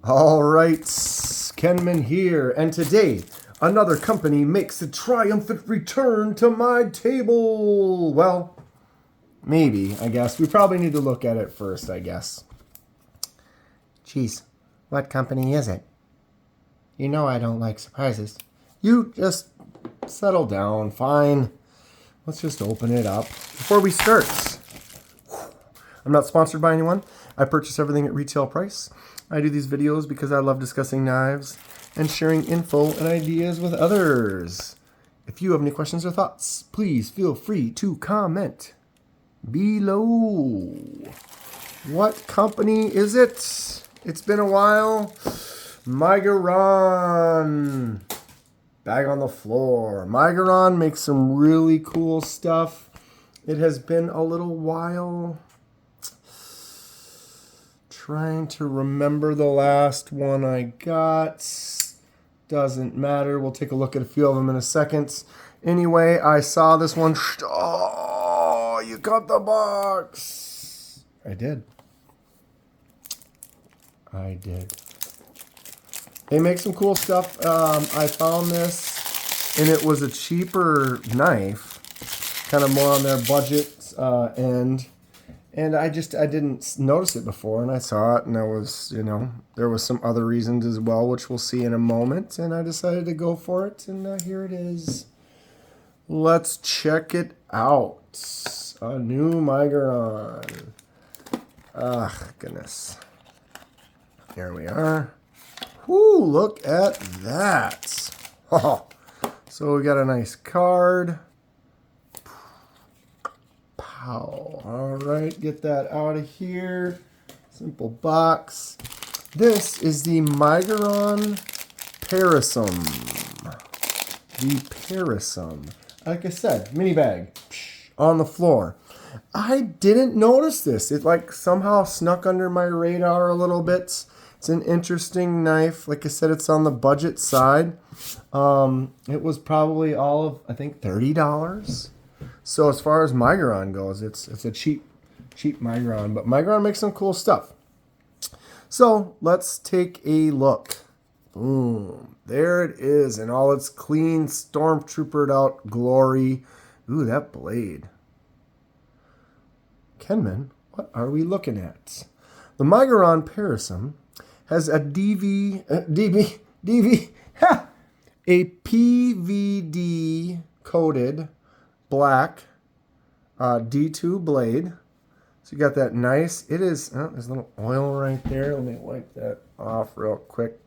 All right, Kenman here, and today another company makes a triumphant return to my table. Well, maybe, I guess. We probably need to look at it first, I guess. Jeez, what company is it? You know I don't like surprises. You just settle down, fine. Let's just open it up. Before we start, I'm not sponsored by anyone. I purchase everything at retail price. I do these videos because I love discussing knives and sharing info and ideas with others. If you have any questions or thoughts, please feel free to comment below. What company is it? It's been a while. Miguron. Bag on the floor. Miguron makes some really cool stuff. It has been a little while. Trying to remember the last one I got. Doesn't matter. We'll take a look at a few of them in a second. Anyway, I saw this one. Oh, you got the box. I did. They make some cool stuff. I found this, and it was a cheaper knife, kind of more on their budget end. And I didn't notice it before, and I saw it, and there was some other reasons as well, which we'll see in a moment, and I decided to go for it, and here it is. Let's check it out. A new Miguron. Ah, goodness. Here we are. Whoo, look at that. Oh, so we got a nice card. All right, get that out of here. Simple box. This is the Miguron Perism. The Perism. Like I said, mini bag on the floor. I didn't notice this. It like somehow snuck under my radar a little bit. It's an interesting knife. Like I said, it's on the budget side. It was probably all of, I think, $30. So as far as Miguron goes, it's a cheap Miguron. But Miguron makes some cool stuff. So let's take a look. Boom. There it is in all its clean, stormtroopered out glory. Ooh, that blade. Kenman, what are we looking at? The Miguron Perism has a PVD coated black D2 blade. So you got that nice, it is, there's a little oil right there. Let me wipe that off real quick.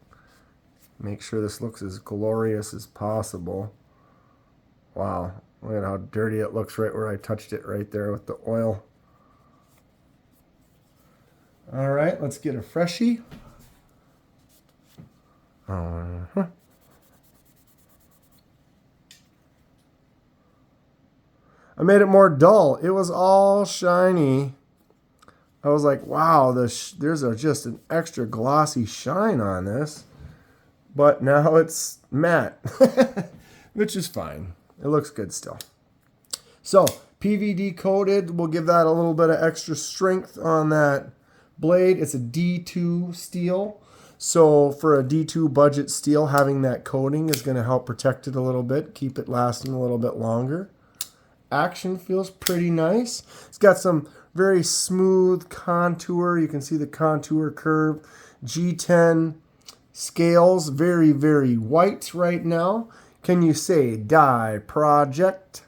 Make sure this looks as glorious as possible. Wow, look at how dirty it looks right where I touched it right there with the oil. All right, let's get a freshie. I made it more dull. It was all shiny. I was like, wow, there's just an extra glossy shine on this. But now it's matte, which is fine. It looks good still. So, PVD coated will give that a little bit of extra strength on that blade. It's a D2 steel. So for a D2 budget steel, having that coating is going to help protect it a little bit, keep it lasting a little bit longer. Action feels pretty nice. It's got some very smooth contour. You can see the contour curve. G10 scales, very, very white right now. Can you say die project?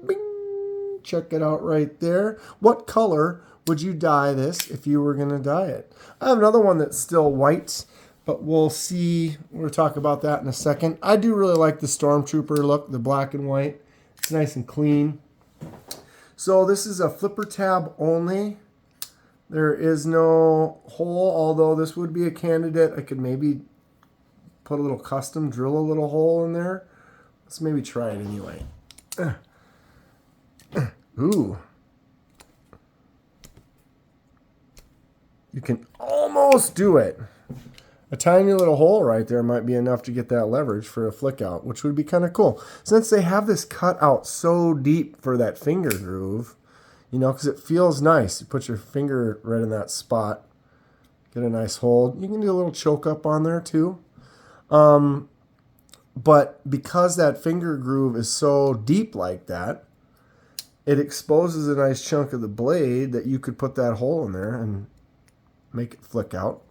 Bing! Check it out right there. What color would you dye this if you were going to dye it? I have another one that's still white, but we'll see. We'll talk about that in a second. I do really like the Stormtrooper look, the black and white. It's nice and clean. So this is a flipper tab only. There is no hole, although this would be a candidate. I could maybe put a little custom, drill a little hole in there. Let's maybe try it anyway. Ooh. You can almost do it. A tiny little hole right there might be enough to get that leverage for a flick out, which would be kind of cool. Since they have this cut out so deep for that finger groove, because it feels nice. You put your finger right in that spot. Get a nice hold. You can do a little choke up on there too. But because that finger groove is so deep like that, it exposes a nice chunk of the blade that you could put that hole in there and make it flick out.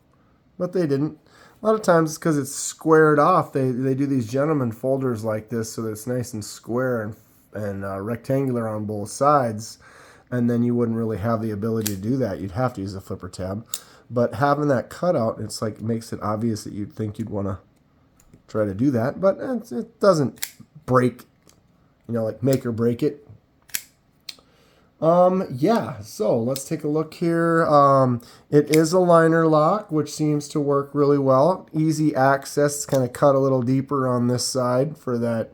But they didn't. A lot of times it's because it's squared off. They do these gentleman folders like this so that it's nice and square and rectangular on both sides. And then you wouldn't really have the ability to do that. You'd have to use a flipper tab. But having that cutout, it's like makes it obvious that you'd think you'd want to try to do that. But it doesn't break, like make or break it. Yeah, so let's take a look here. It is a liner lock, which seems to work really well. Easy access. It's kind of cut a little deeper on this side for that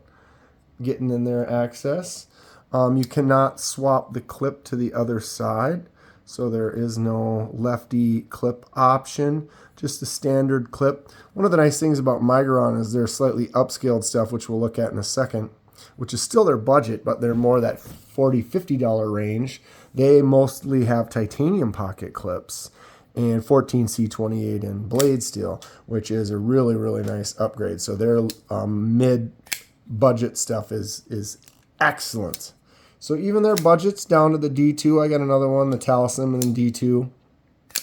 getting in there access. You cannot swap the clip to the other side, so there is no lefty clip option, just a standard clip. One of the nice things about Miguron is their slightly upscaled stuff, which we'll look at in a second, which is still their budget, but they're more that $40, $50 range. They mostly have titanium pocket clips and 14C28 in blade steel, which is a really, really nice upgrade. So their mid-budget stuff is excellent. So even their budget's down to the D2. I got another one, the Talisman and D2,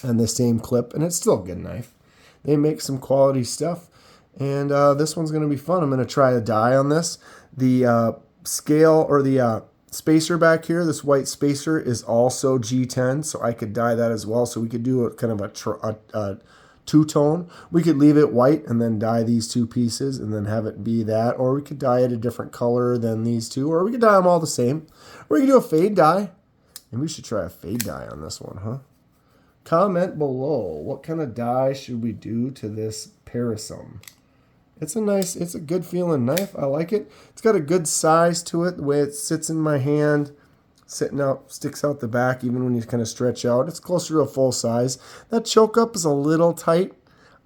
and the same clip, and it's still a good knife. They make some quality stuff, and this one's going to be fun. I'm going to try a die on this. The scale or the spacer back here, this white spacer, is also G10, so I could dye that as well. So we could do a kind of a two-tone. We could leave it white and then dye these two pieces and then have it be that, or we could dye it a different color than these two, or we could dye them all the same, or we could do a fade dye. And we should try a fade dye on this one, huh? Comment below, what kind of dye should we do to this Perism? It's a good feeling knife. I like it. It's got a good size to it. The way it sits in my hand, sticks out the back even when you kind of stretch out. It's closer to a full size. That choke up is a little tight.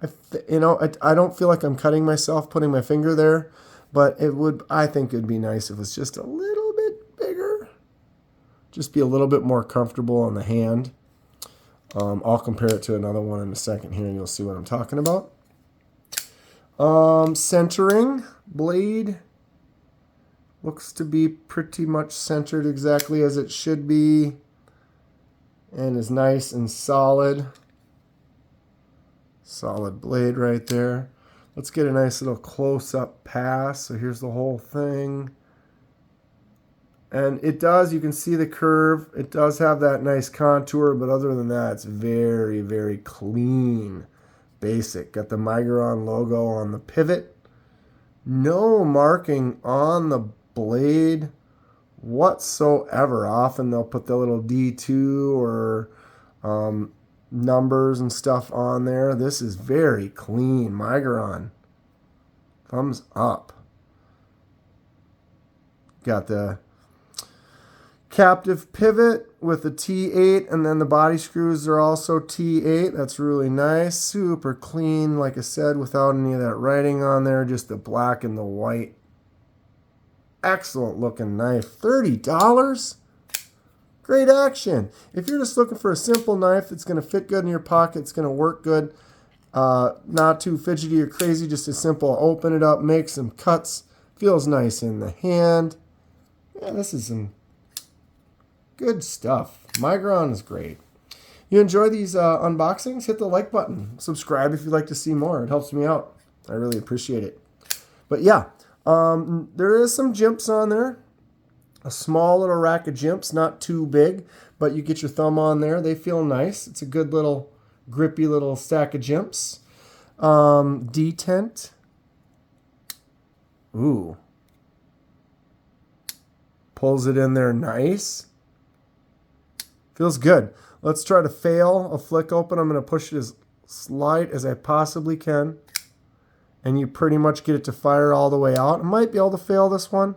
I don't feel like I'm cutting myself putting my finger there, but I think it'd be nice if it was just a little bit bigger. Just be a little bit more comfortable on the hand. I'll compare it to another one in a second here and you'll see what I'm talking about. Centering blade looks to be pretty much centered exactly as it should be and is nice and solid. Solid blade right there. Let's get a nice little close-up pass. So here's the whole thing. And it does, you can see the curve. It does have that nice contour, but other than that, it's very, very clean. Basic. Got the Miguron logo on the pivot. No marking on the blade whatsoever. Often they'll put the little D2 or numbers and stuff on there. This is very clean. Miguron. Thumbs up. Got the captive pivot with the T8, and then the body screws are also T8. That's really nice. Super clean, like I said, without any of that writing on there, just the black and the white. Excellent looking knife. $30? Great action. If you're just looking for a simple knife that's going to fit good in your pocket, it's going to work good, not too fidgety or crazy, just a simple open it up, make some cuts, feels nice in the hand. Yeah, this is some good stuff. Miguron is great. You enjoy these unboxings? Hit the like button. Subscribe if you'd like to see more. It helps me out. I really appreciate it. But yeah, there is some jimps on there. A small little rack of jimps, not too big, but you get your thumb on there. They feel nice. It's a good little grippy little stack of jimps. Detent. Ooh. Pulls it in there nice. Feels good. Let's try to fail a flick open. I'm going to push it as light as I possibly can. And you pretty much get it to fire all the way out. I might be able to fail this one.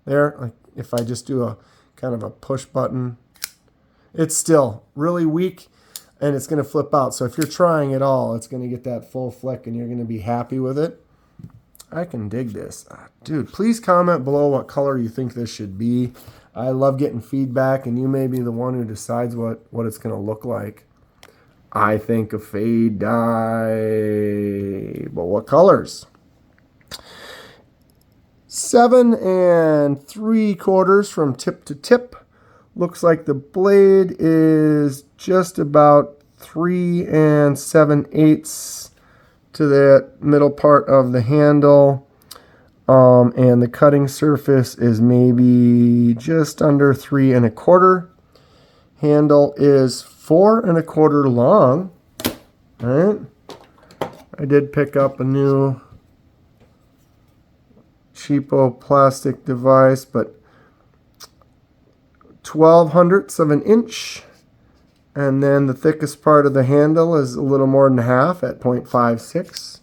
There, like if I just do a kind of a push button. It's still really weak and it's going to flip out. So if you're trying at all, it's going to get that full flick and you're going to be happy with it. I can dig this. Dude, please comment below what color you think this should be. I love getting feedback, and you may be the one who decides what it's going to look like. I think a fade die. But what colors? 7 3/4 from tip to tip. Looks like the blade is just about 3 7/8 to that middle part of the handle. And the cutting surface is maybe just under 3 1/4. Handle is 4 1/4 long. All right. I did pick up a new cheapo plastic device, but 12/100ths of an inch. And then the thickest part of the handle is a little more than half at 0.56.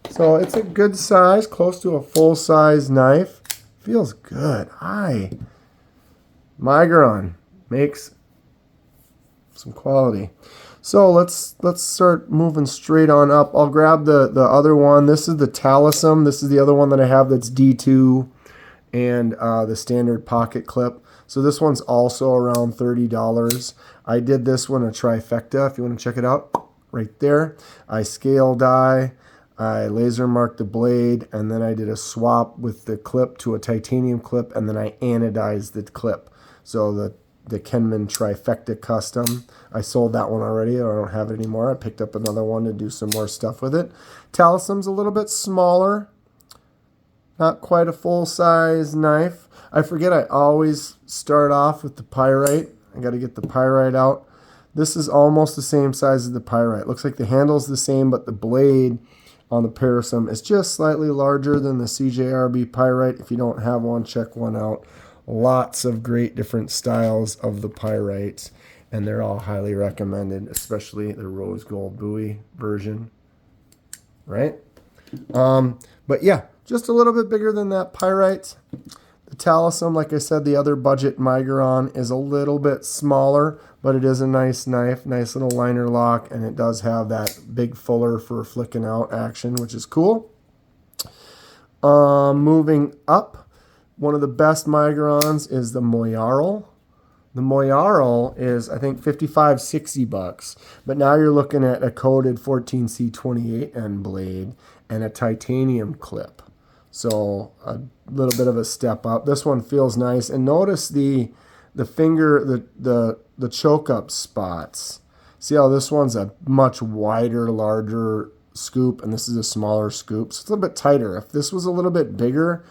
So it's a good size, close to a full-size knife. Feels good. Miguron makes some quality. So let's start moving straight on up. I'll grab the other one. This is the Perism. This is the other one that I have that's D2 and the standard pocket clip. So this one's also around $30. I did this one a trifecta, if you want to check it out, right there. I scale die, I laser marked the blade, and then I did a swap with the clip to a titanium clip, and then I anodized the clip. So the Kenman trifecta custom, I sold that one already. I don't have it anymore. I picked up another one to do some more stuff with it. Perism's a little bit smaller, not quite a full-size knife. I forget I always start off with the pyrite. I got to get the pyrite out. This is almost the same size as the pyrite. Looks like the handle's the same, but the blade on the Perism is just slightly larger than the CJRB pyrite. If you don't have one, check one out. Lots of great different styles of the pyrites, and they're all highly recommended, especially the rose gold buoy version, right? But yeah, just a little bit bigger than that pyrite. The Perism, like I said, the other budget Miguron is a little bit smaller, but it is a nice knife, nice little liner lock, and it does have that big fuller for flicking out action, which is cool. Moving up, one of the best Migurons is the Miguron. The Miguron is, I think, $55-$60, but now you're looking at a coated 14C28N blade and a titanium clip. So a little bit of a step up. This one feels nice. And notice the finger, the choke up spots. See how this one's a much wider, larger scoop, and this is a smaller scoop. So it's a little bit tighter. If this was a little bit bigger,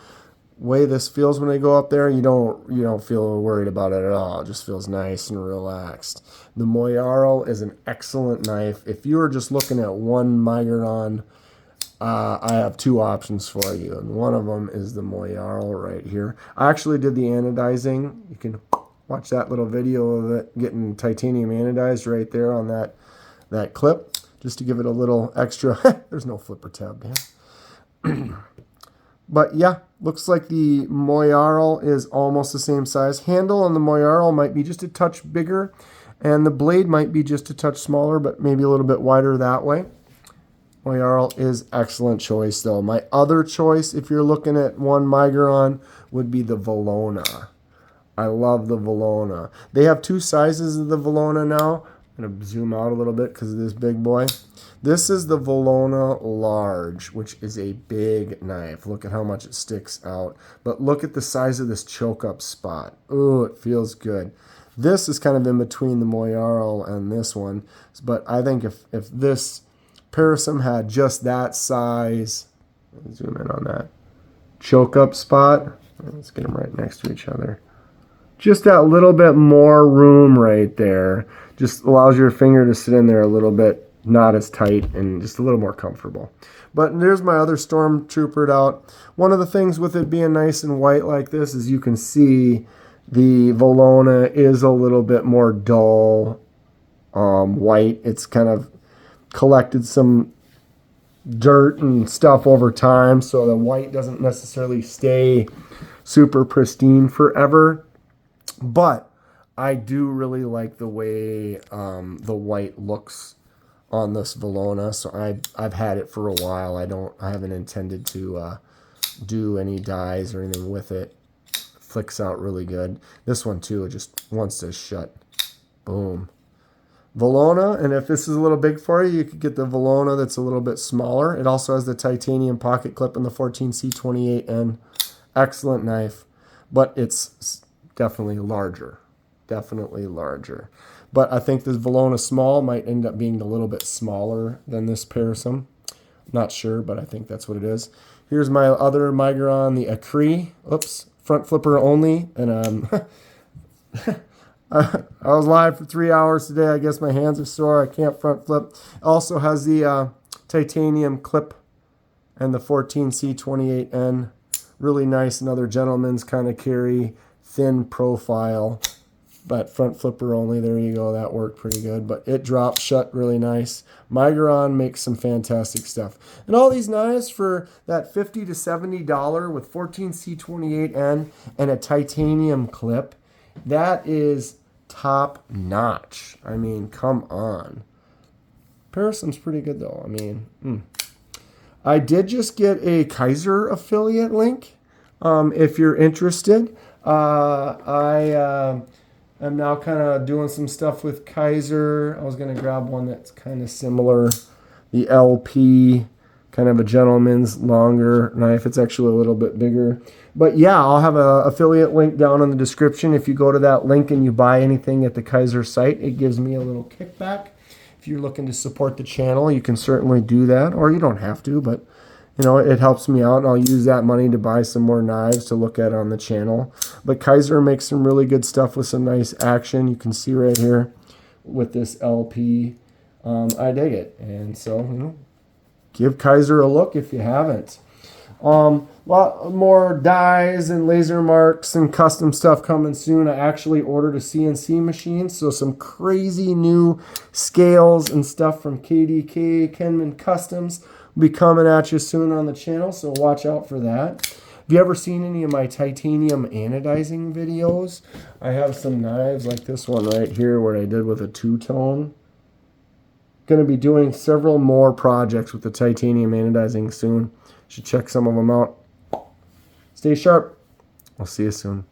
way this feels when I go up there, you don't feel worried about it at all. It just feels nice and relaxed. The Miguron is an excellent knife. If you were just looking at one Miguron, I have two options for you, and one of them is the Miguron right here. I actually did the anodizing. You can watch that little video of it getting titanium anodized right there on that clip, just to give it a little extra. There's no flipper tab, man. But yeah, looks like the Miguron is almost the same size. Handle on the Miguron might be just a touch bigger, and the blade might be just a touch smaller, but maybe a little bit wider that way. Miguron is excellent choice, though. My other choice, if you're looking at one Miguron, would be the Valona. I love the Valona. They have two sizes of the Valona now. I'm going to zoom out a little bit because of this big boy. This is the Valona Large, which is a big knife. Look at how much it sticks out. But look at the size of this choke-up spot. Ooh, it feels good. This is kind of in between the Miguron and this one. But I think if this Perism had just that size, zoom in on that choke-up spot. Let's get them right next to each other. Just that little bit more room right there. Just allows your finger to sit in there a little bit, not as tight, and just a little more comfortable. But there's my other Stormtroopered out. One of the things with it being nice and white like this is you can see the Valona is a little bit more dull white. It's kind of collected some dirt and stuff over time, so the white doesn't necessarily stay super pristine forever. But I do really like the way the white looks on this Valona, so I've had it for a while. I haven't intended to do any dyes or anything with it. Flicks out really good. This one too, it just wants to shut. Boom. Valona, and if this is a little big for you, you could get the Valona that's a little bit smaller. It also has the titanium pocket clip and the 14C28N. Excellent knife, but it's definitely larger. Definitely larger. But I think this Valona small might end up being a little bit smaller than this Perism. Not sure, but I think that's what it is. Here's my other Miguron, the Acree. Oops, front flipper only. And I was live for 3 hours today. I guess my hands are sore. I can't front flip. Also has the titanium clip and the 14C28N. Really nice. Another gentleman's kind of carry, thin profile, but front flipper only. There you go. That worked pretty good. But it drops shut really nice. Miguron makes some fantastic stuff. And all these knives for that $50 to $70 with 14C28N and a titanium clip, that is top notch. I mean, come on. Perisom's pretty good though. I mean, I did just get a Kaiser affiliate link. If you're interested, I'm now kind of doing some stuff with Kaiser. I was going to grab one that's kind of similar. The LP, kind of a gentleman's longer knife. It's actually a little bit bigger. But yeah, I'll have an affiliate link down in the description. If you go to that link and you buy anything at the Kaiser site, it gives me a little kickback. If you're looking to support the channel, you can certainly do that. Or you don't have to, but you know, it helps me out, and I'll use that money to buy some more knives to look at on the channel. But Kaiser makes some really good stuff with some nice action. You can see right here with this LP. I dig it. And so, you know, give Kaiser a look if you haven't. A lot more dies and laser marks and custom stuff coming soon. I actually ordered a CNC machine, so some crazy new scales and stuff from KDK, Kenman Customs, will be coming at you soon on the channel, so watch out for that. Have you ever seen any of my titanium anodizing videos? I have some knives like this one right here where I did with a two-tone. Going to be doing several more projects with the titanium anodizing soon. Should check some of them out. Stay sharp. I'll see you soon.